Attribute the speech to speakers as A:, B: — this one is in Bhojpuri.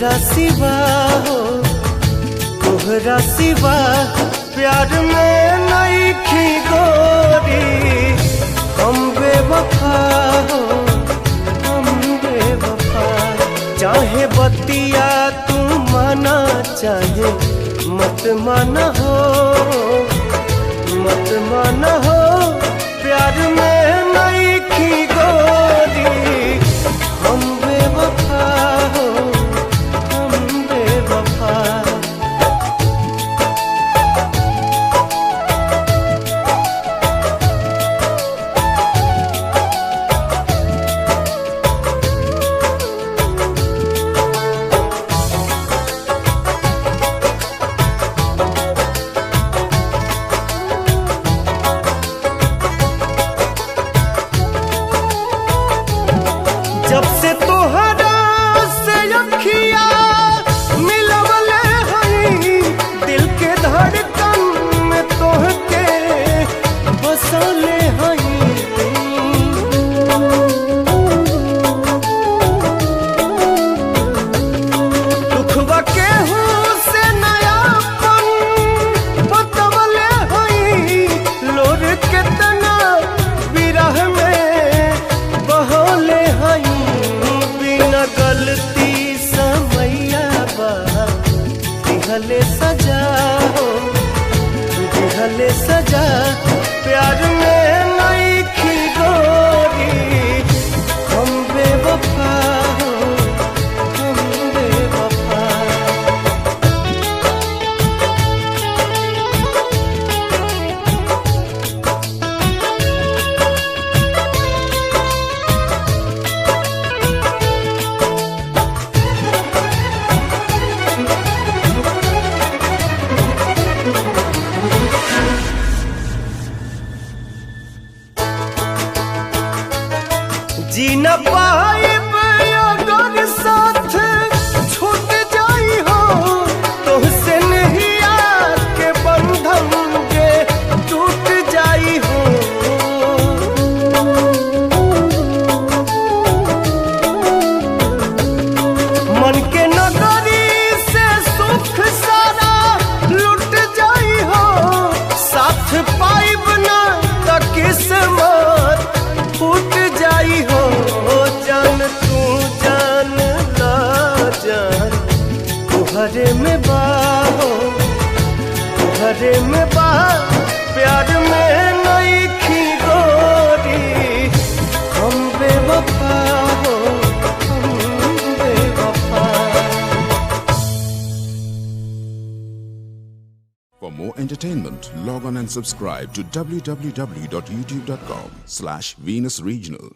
A: तोहरा सिवा हो, तोहरा सिवा प्यार में नहीं खी गोरी। हम बेवफा हो, हम बेवफा। चाहे बतिया तू माना, चाहे मत माना हो, मत माना हो। प्यार में नहीं खी गोरी। हम बेवफा हो, हम बेवफा। जब से तोहरा से अखिया मिलवले हई, दिल के धड़कन में तोहके बसले हई। दुखवा केहू से नयापन बतवले हई, लोर केतना विरह में बहले हई। गलती समैया बा दिहले सजा हो, दिहले सजा। प्यार में नहीं खी गोरी। हम बेवफा हो, हम बेवफा। जी न पाइब अगर साथ छूट जाई हो, तुहसे नहीं आके बंधन के टूट जाई हो। मन के नगरी से सुख सारा लुट जाई हो। साथ पाइब ना त किस्मत फूट जाई हो। जान तू जान ला जान, तुहरे में बा हो, तुहरे में बा। प्यार में नहीं खी गोरी। हम बेवफा हो, हम बेवफा।
B: For more entertainment, log on and subscribe to www.youtube.com/Venus Regional.